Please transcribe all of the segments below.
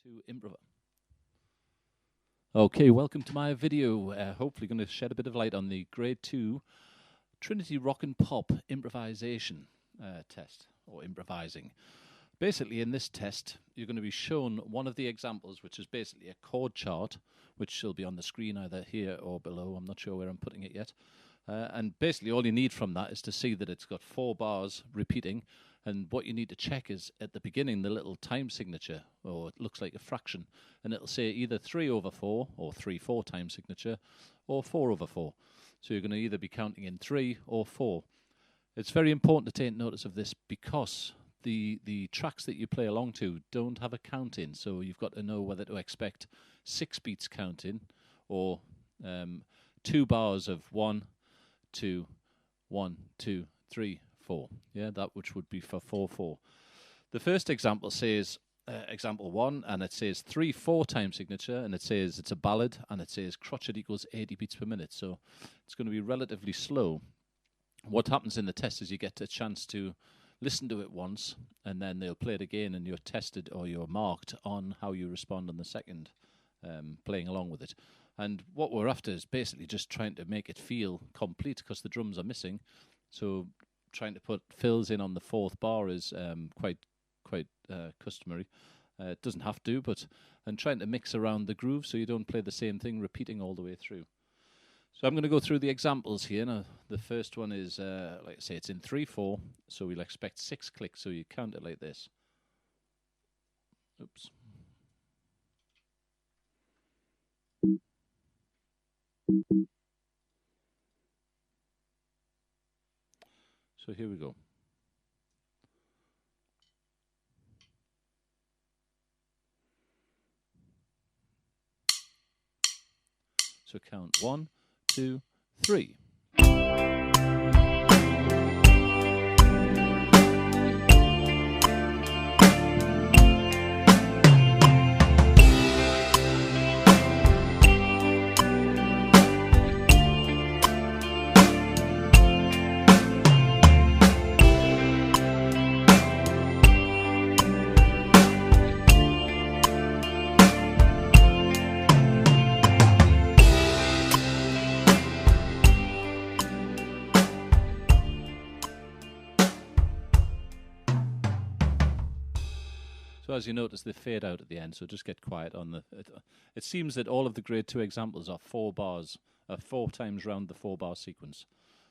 to improv. Okay, welcome to my video. Hopefully going to shed a bit of light on the grade 2 Trinity Rock and Pop improvisation test, or improvising. Basically, in this test, you're going to be shown one of the examples, which is basically a chord chart, which will be on the screen either here or below. I'm not sure where I'm putting it yet. And basically, all you need from that is to see that it's got 4 bars repeating. And what you need to check is, at the beginning, the little time signature, or it looks like a fraction. And it'll say either 3/4, or 3/4 time signature, or 4/4. So you're going to either be counting in 3 or 4. It's very important to take notice of this because the tracks that you play along to don't have a count in. So you've got to know whether to expect 6 beats counting or 2 bars of 1, 2, 1, 2, 3, 4. Yeah, that which would be for 4/4. The first example says example 1, and it says 3/4 time signature, and it says it's a ballad, and it says crotchet equals 80 beats per minute. So it's going to be relatively slow. What happens in the test is you get a chance to listen to it once, and then they'll play it again, and you're tested or you're marked on how you respond on the second, playing along with it. And what we're after is basically just trying to make it feel complete because the drums are missing. So trying to put fills in on the 4th bar is quite customary. It doesn't have to, and trying to mix around the groove so you don't play the same thing repeating all the way through. So I'm going to go through the examples here. Now, the first one is, like I say, it's in 3/4, so we'll expect 6 clicks, so you count it like this. Oops. So here we go. So count 1, 2, 3. So as you notice, they fade out at the end, so just get quiet on the... It seems that all of the grade 2 examples are 4 bars, 4 times round the 4-bar sequence.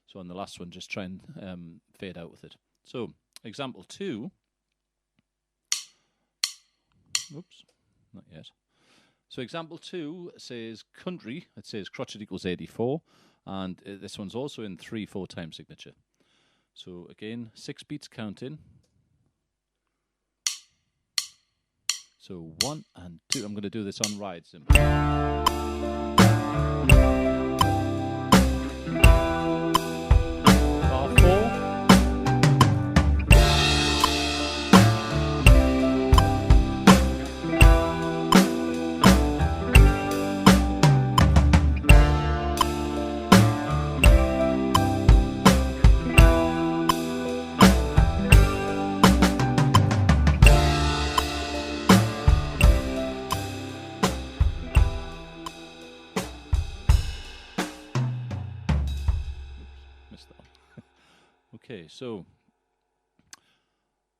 So on the last one, just try and fade out with it. So, example 2... Oops, not yet. So example 2 says country. It says crotchet equals 84, and this one's also in 3/4 time signature. So again, 6 beats counting. So 1 and 2. I'm going to do this on ride cymbal. Bar 4. Okay, so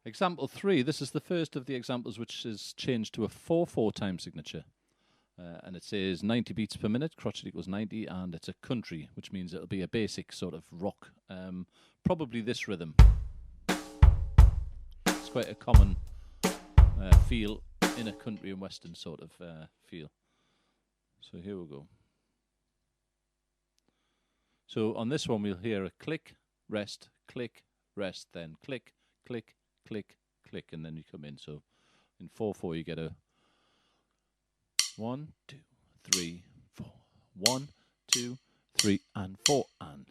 example 3, this is the first of the examples which is changed to a 4/4 time signature. And it says 90 beats per minute, crotchet equals 90, and it's a country, which means it'll be a basic sort of rock. Probably this rhythm. It's quite a common feel in a country and western sort of feel. So here we go. So on this one we'll hear a click, rest, click, rest, then click, click, click, click, and then you come in. So in 4/4 you get a 1, 2, 3, 4. 1, 2, 3, and 4, and.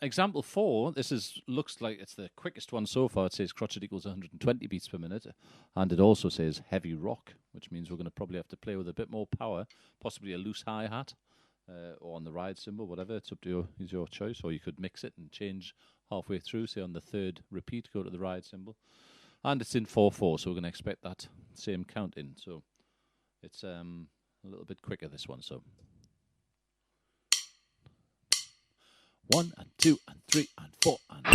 example 4, looks like it's the quickest one so far. It says crotchet equals 120 beats per minute, and it also says heavy rock, which means we're going to probably have to play with a bit more power, possibly a loose hi-hat, or on the ride cymbal, whatever. It's up to your choice, or you could mix it and change halfway through, say on the third repeat, go to the ride cymbal. And it's in 4/4, so we're going to expect that same count in. So it's a little bit quicker, this one. So 1 and 2 and 3 and 4 and...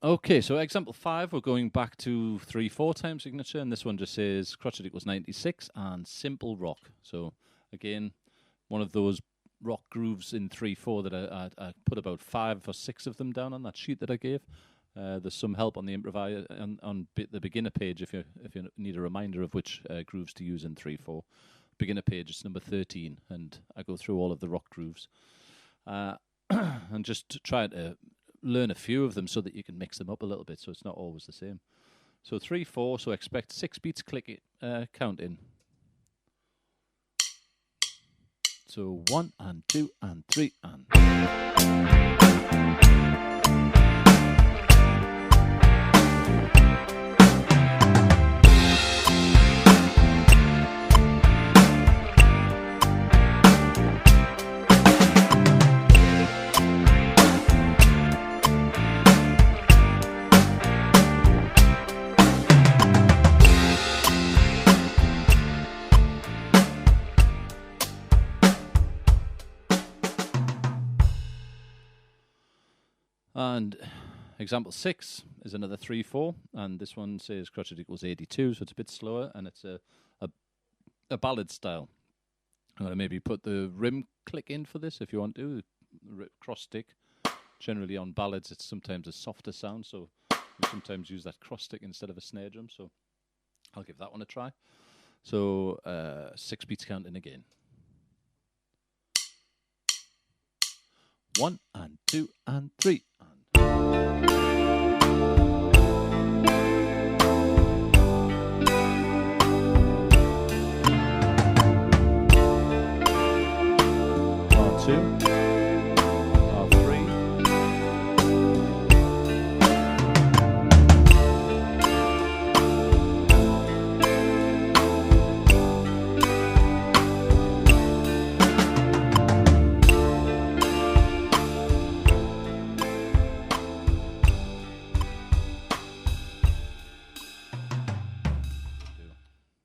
Okay, so example 5, we're going back to 3/4 time signature, and this one just says crotchet equals 96 and simple rock. So again, one of those rock grooves in 3/4 that I put about 5 or 6 of them down on that sheet that I gave. There's some help on the improvise on the beginner page if you need a reminder of which grooves to use in 3/4. Beginner page is number 13, and I go through all of the rock grooves and just try to learn a few of them so that you can mix them up a little bit, so it's not always the same. So 3/4, so expect 6 beats count in. So 1 and 2 and 3 and... And example 6 is another 3/4, and this one says crotchet equals 82, so it's a bit slower, and it's a ballad style. I'm going to maybe put the rim click in for this if you want to, cross stick. Generally on ballads it's sometimes a softer sound, so we sometimes use that cross stick instead of a snare drum, so I'll give that one a try. So 6 beats count in again. 1 and 2 and 3 and...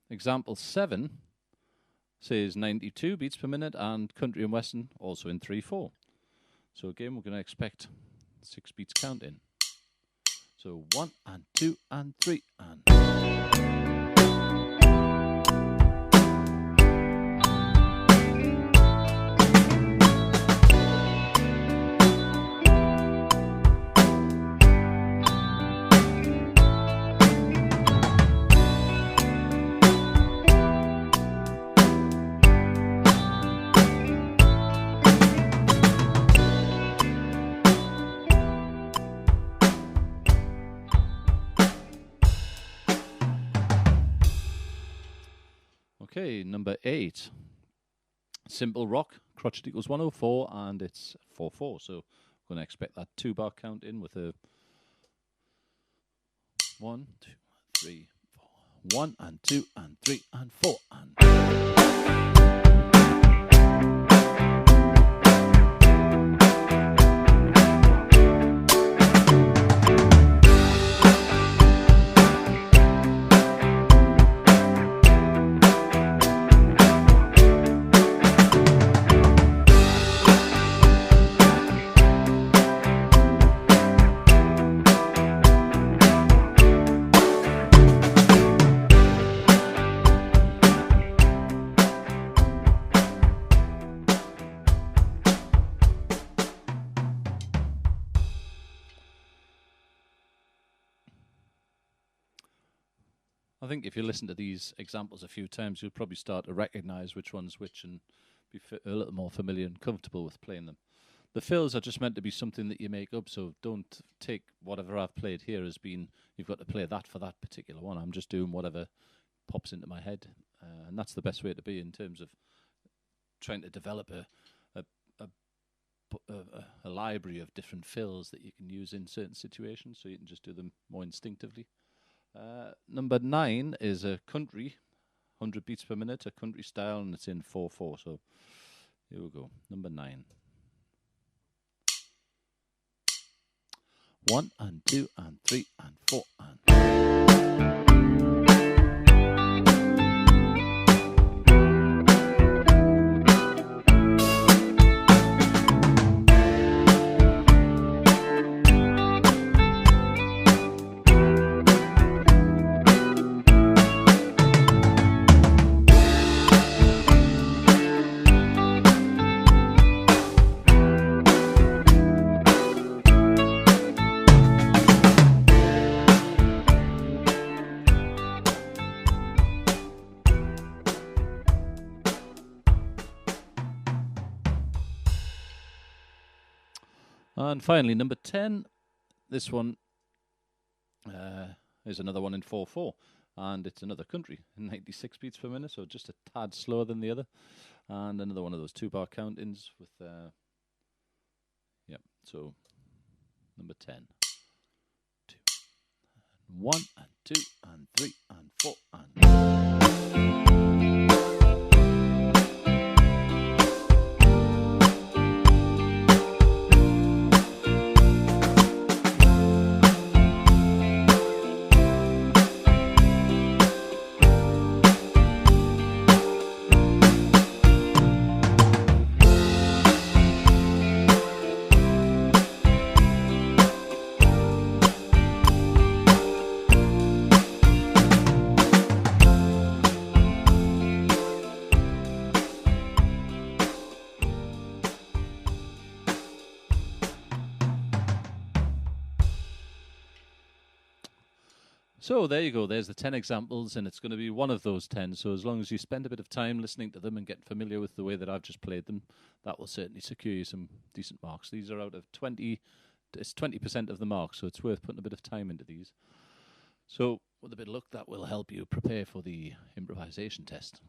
Example 7 says 92 beats per minute and country and western also in 3/4. So again, we're going to expect 6 beats count in. So 1 and 2 and 3 and... Okay, number 8. Simple rock, crotchet equals 104, and it's 4/4. So we're going to expect that 2-bar count in with a 1, 2, 3, 4. 1 and 2 and 3 and 4 and... I think if you listen to these examples a few times, you'll probably start to recognise which one's which and be a little more familiar and comfortable with playing them. The fills are just meant to be something that you make up, so don't take whatever I've played here as being you've got to play that for that particular one. I'm just doing whatever pops into my head, and that's the best way to be in terms of trying to develop a library of different fills that you can use in certain situations, so you can just do them more instinctively. Number 9 is a country, 100 beats per minute, a country style, and it's in 4/4. So here we go. Number 9. 1 and 2 and 3 and 4 and. And finally, number 10, this one is another one in 4/4, and it's another country, 96 beats per minute, so just a tad slower than the other, and another one of those 2-bar count-ins with, so number 10. 2, 1 and 2 and 3 and 4 and. So there you go, there's the 10 examples, and it's going to be one of those 10. So as long as you spend a bit of time listening to them and get familiar with the way that I've just played them, that will certainly secure you some decent marks. These are out of 20, it's 20% of the marks, so it's worth putting a bit of time into these. So with a bit of luck, that will help you prepare for the improvisation test.